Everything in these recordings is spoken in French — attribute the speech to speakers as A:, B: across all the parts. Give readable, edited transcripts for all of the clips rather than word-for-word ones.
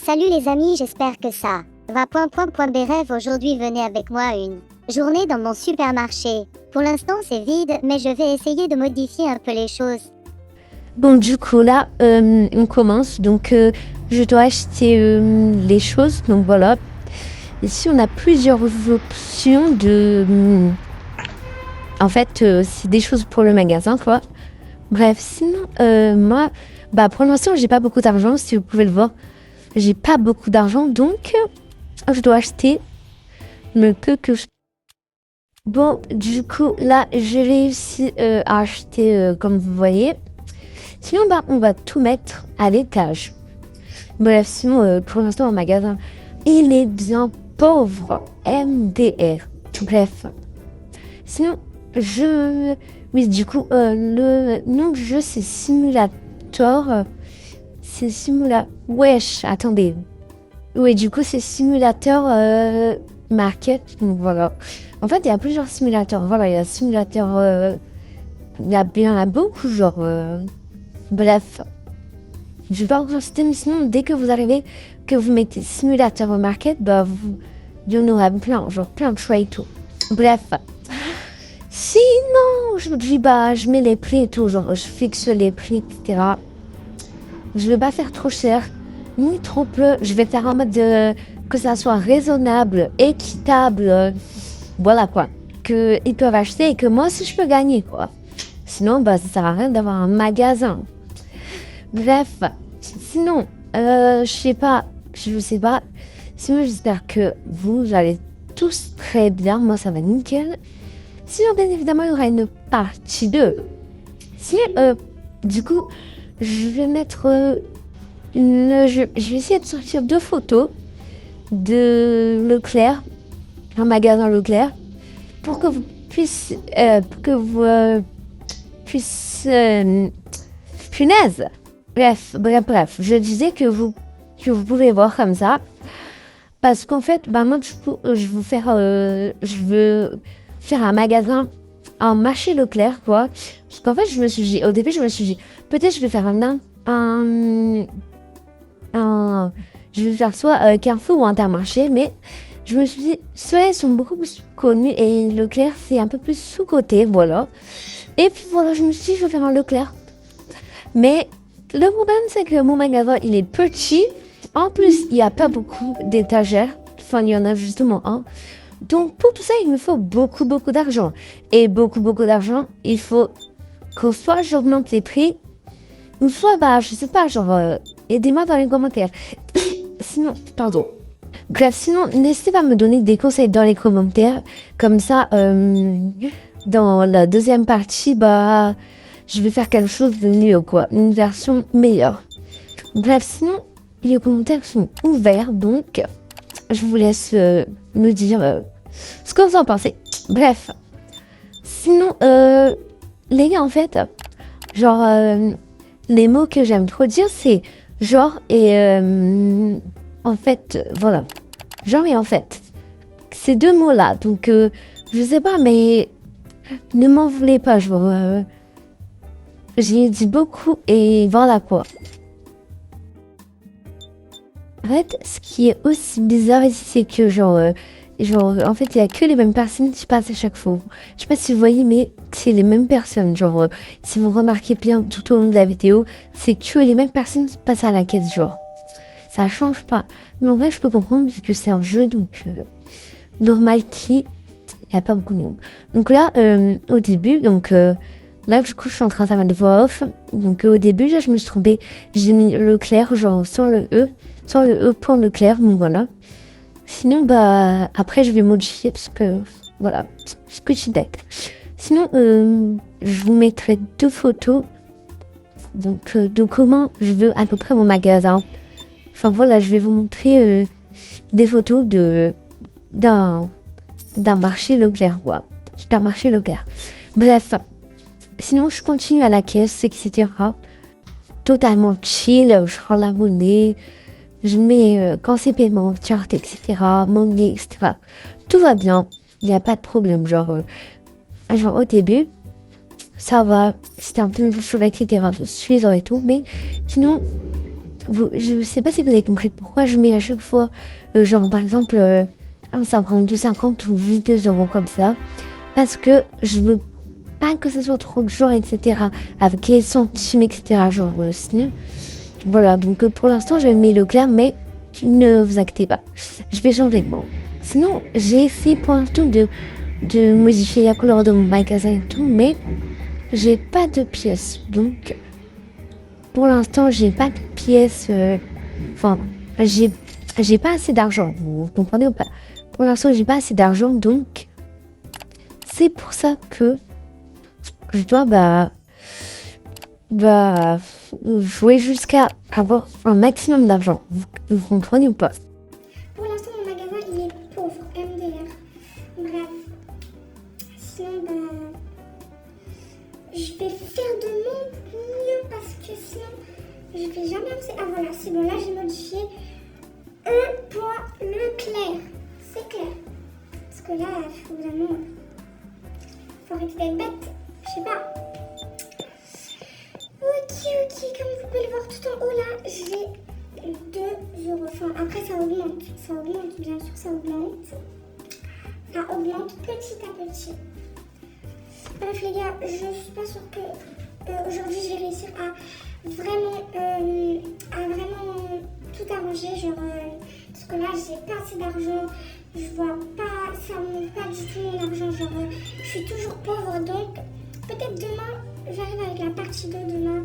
A: Salut les amis, j'espère que ça va. Bref, aujourd'hui venez avec moi une journée dans mon supermarché. Pour l'instant c'est vide, mais je vais essayer de modifier un peu les choses.
B: Bon, du coup, là, on commence. Donc, je dois acheter les choses. Donc, voilà. Ici, on a plusieurs options de... en fait, c'est des choses pour le magasin, quoi. Bref, sinon, moi, pour l'instant, j'ai pas beaucoup d'argent, si vous pouvez le voir. J'ai pas beaucoup d'argent, donc je dois acheter le peu que je... Bon, du coup, là, j'ai réussi à acheter, comme vous voyez. Sinon, on va tout mettre à l'étage. Bref, sinon, pour l'instant, au magasin, il est bien pauvre. MDR. Bref. Sinon, oui, du coup, le nom du jeu, c'est Simulator. C'est Wesh, attendez. Oui, du coup, c'est Simulator Market. Donc, voilà. En fait, il y a plusieurs simulateurs. Voilà, il y a Simulator... il y en a beaucoup, genre... Bref. Je vais pas vous citer, mais sinon, dès que vous arrivez, que vous mettez Simulator Market, il y en aura plein, genre plein de choix et tout. Bref. Sinon, je dis, je mets les prix et tout, genre, je fixe les prix, etc. Je vais pas faire trop cher, ni trop peu. Je vais faire en mode que ça soit raisonnable, équitable, voilà quoi. Qu'ils peuvent acheter et que moi aussi je peux gagner, quoi. Sinon, ça sert à rien d'avoir un magasin. Bref, sinon, je sais pas. Sinon, j'espère que vous allez tous très bien. Moi, ça va nickel. Sinon, bien évidemment, il y aura une partie 2. Sinon, du coup, je vais mettre je vais essayer de sortir 2 photos de Leclerc, un magasin Leclerc, pour que vous puissiez, punaise. Bref, je disais que vous pouvez voir comme ça, parce qu'en fait, moi, je veux faire un magasin en marché Leclerc, quoi. Parce qu'en fait, au début, je me suis dit, peut-être je vais faire je vais faire soit Carrefour ou Intermarché, mais je me suis dit, ceux-là, ils sont beaucoup plus connus et Leclerc, c'est un peu plus sous-côté, voilà. Et puis voilà, je me suis dit, je vais faire un Leclerc. Mais le problème, c'est que mon magasin, il est petit. En plus, il n'y a pas beaucoup d'étagères. Enfin, il y en a justement un. Donc, pour tout ça, il me faut beaucoup d'argent. Et beaucoup d'argent, il faut que soit j'augmente les prix, ou soit, je sais pas, genre, aidez-moi dans les commentaires. Sinon, pardon. Bref, sinon, n'hésitez pas à me donner des conseils dans les commentaires. Comme ça, dans la deuxième partie, je vais faire quelque chose de mieux, quoi. Une version meilleure. Bref, sinon, les commentaires sont ouverts, donc je vous laisse me dire ce que vous en pensez. Bref. Sinon, les gars, en fait, genre, les mots que j'aime trop dire, c'est genre et en fait, voilà. Genre et en fait. Ces 2 mots-là. Donc, je sais pas, mais ne m'en voulez pas, genre. J'ai dit beaucoup et voilà quoi. En fait, ce qui est aussi bizarre ici, c'est que en fait, il y a que les mêmes personnes qui passent à chaque fois. Je sais pas si vous voyez, mais c'est les mêmes personnes. Genre, si vous remarquez bien tout au long de la vidéo, c'est que les mêmes personnes qui passent à la caisse, genre. Ça change pas. Mais en vrai, je peux comprendre parce que c'est un jeu, donc normal il n'y a pas beaucoup de monde. Donc là, au début, là, du coup, je suis en train de faire ma voix off. Donc, au début, là, je me suis trompée. J'ai mis Leclerc, genre, sans le E pour Leclerc, donc voilà. Sinon, après, je vais modifier parce que, voilà, c'est petit deck. Sinon, je vous mettrai 2 photos. Donc, de comment je veux à peu près mon magasin. Enfin, voilà, je vais vous montrer des photos d'un marché Leclerc, quoi. D'un marché Leclerc. Bref. Sinon, je continue à la caisse, etc. Totalement chill, je rends la monnaie, je mets quand c'est paiement, charte, etc. Monnaie, etc. Tout va bien, il n'y a pas de problème. Genre au début, ça va, c'était un peu chaud, etc. Je suis et tout, mais sinon, je sais pas si vous avez compris pourquoi je mets à chaque fois, genre par exemple, ça prend 2,50 ou juste 2 € comme ça. Parce que je veux pas que ce soit trop dur, etc. Avec les centimes, etc. Genre, sinon, voilà, donc pour l'instant, je mets Leclerc, mais ne vous inquiétez pas. Je vais changer de mot. Sinon, j'ai essayé pour l'instant de modifier la couleur de mon magasin et tout, mais j'ai pas de pièces. Donc, pour l'instant, j'ai pas de pièces. Enfin, j'ai pas assez d'argent. Vous comprenez ou pas? Pour l'instant, j'ai pas assez d'argent, donc c'est pour ça que je dois jouer jusqu'à avoir un maximum d'argent. Vous comprenez ou pas?
C: Pour l'instant, mon magasin, il est pauvre, MDR. Bref. Sinon, je vais faire de mon mieux parce que sinon, je vais jamais avancer. Ah voilà, c'est bon, là, j'ai modifié E.Leclerc. C'est clair. Parce que là, vraiment, faut arrêter d'être bête. Je sais pas. Ok, comme vous pouvez le voir tout en haut là, j'ai 2 €. Enfin, après ça augmente, bien sûr, ça augmente. Ça augmente petit à petit. Bref les gars, je suis pas sûre que aujourd'hui je vais réussir à vraiment tout arranger. Genre, parce que là j'ai pas assez d'argent, je vois pas, ça monte pas du tout mon argent. Genre, je suis toujours pauvre donc peut-être demain. J'arrive avec la partie 2 demain.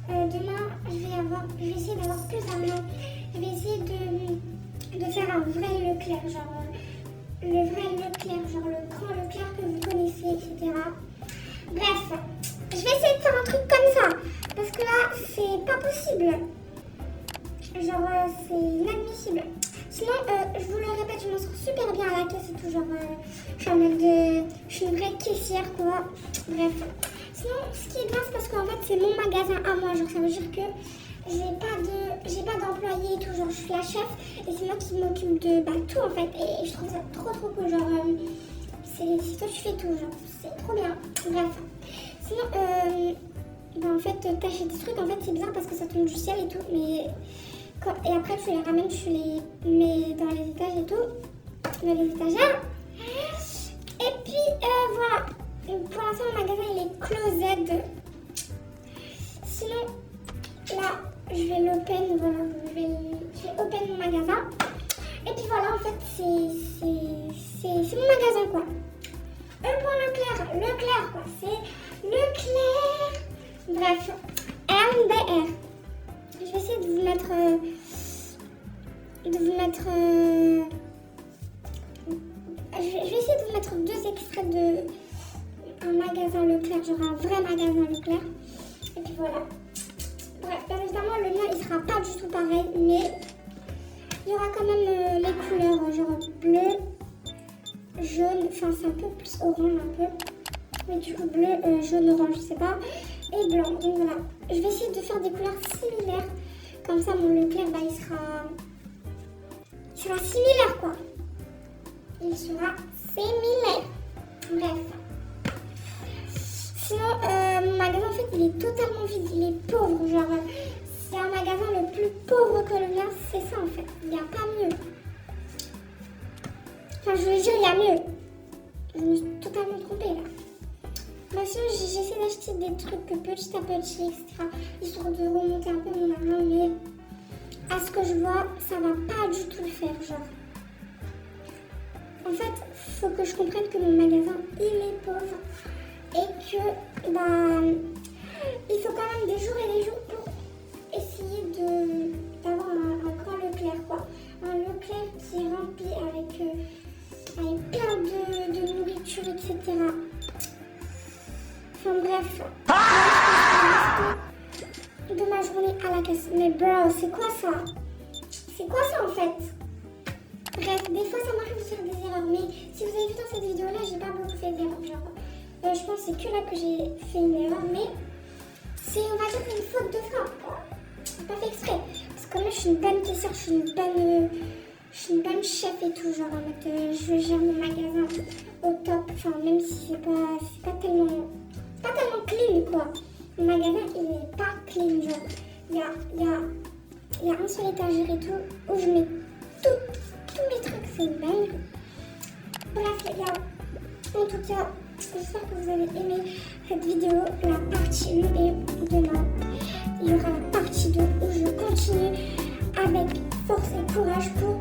C: Demain, je vais essayer d'avoir plus d'argent. Je vais essayer de faire un vrai Leclerc, genre le vrai Leclerc, genre le grand Leclerc que vous connaissez, etc. Bref, je vais essayer de faire un truc comme ça. Parce que là, c'est pas possible. Genre, c'est inadmissible. Sinon, je vous le répète, je m'en sors super bien à la caisse et tout. Genre, je suis une vraie caissière, quoi. Bref. Sinon, ce qui est bien, c'est parce qu'en fait, c'est mon magasin à moi. Genre, ça veut dire que j'ai pas d'employé et tout. Genre, je suis la chef et c'est moi qui m'occupe de tout en fait. Et je trouve ça trop cool. Genre, c'est toi qui fais tout. Genre, c'est trop bien. Bref. Sinon, en fait, t'achètes des trucs. En fait, c'est bizarre parce que ça tombe du ciel et tout. Mais et après, tu les ramènes, tu les mets dans les étages et tout. Dans les étagères. Et puis, voilà. Pour l'instant, mon magasin il est closed. Sinon, là, je vais l'open. Voilà, je vais open mon magasin. Et puis voilà, en fait, c'est mon magasin quoi. Leclerc quoi. C'est Leclerc. Bref, MDR. Je vais essayer de vous mettre. Je vais essayer de vous mettre 2 extraits de. Un magasin Leclerc, genre un vrai magasin Leclerc. Et puis voilà. Bref, bien évidemment, le mien, il sera pas du tout pareil, mais il y aura quand même les couleurs, genre bleu, jaune, enfin c'est un peu plus orange un peu. Mais du coup, bleu, jaune, orange, je sais pas. Et blanc, donc voilà. Je vais essayer de faire des couleurs similaires. Comme ça, mon Leclerc, il sera similaire, quoi. Il sera similaire. Bref. Sinon, mon magasin, en fait, il est totalement vide. Il est pauvre. Genre, c'est un magasin le plus pauvre que le mien. C'est ça, en fait. Il n'y a pas mieux. Enfin, je veux dire, il y a mieux. Je me suis totalement trompée, là. Bah, sinon, j'essaie d'acheter des trucs petit à petit, etc. Histoire de remonter un peu mon argent. Mais à ce que je vois, ça va pas du tout le faire, genre. En fait, faut que je comprenne que mon magasin, il est pauvre. Et que, il faut quand même des jours et des jours pour essayer d'avoir un grand Leclerc, quoi. Un Leclerc qui est rempli avec plein de nourriture, etc. Enfin bref. De ma journée à la caisse. Mais bro, c'est quoi ça? C'est quoi ça en fait? Bref, des fois ça m'arrive de faire des erreurs. Mais si vous avez vu dans cette vidéo-là, j'ai pas beaucoup fait d'erreurs. Genre, je pense que c'est que là que j'ai fait une erreur, mais c'est, on va dire, une faute de frappe, quoi. J'ai pas fait exprès. Parce que moi, je suis une bonne caissière, je suis une bonne chef et tout. Genre, en mode, je gère mon magasin au top. Enfin, même si c'est pas tellement clean, quoi. Mon magasin, il est pas clean, genre. Il y a Il y a un seul étagère et tout où je mets tous mes trucs. C'est une dingue. Bref les gars, en tout cas, j'espère que vous avez aimé cette vidéo, la partie 1, et demain, il y aura la partie 2 où je continue avec force et courage pour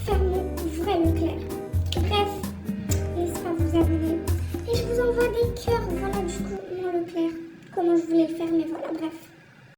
C: faire mon vrai Leclerc. Bref, n'hésitez pas à vous abonner. Et je vous envoie des cœurs, voilà du coup mon Leclerc, comment je voulais le faire, mais voilà, bref.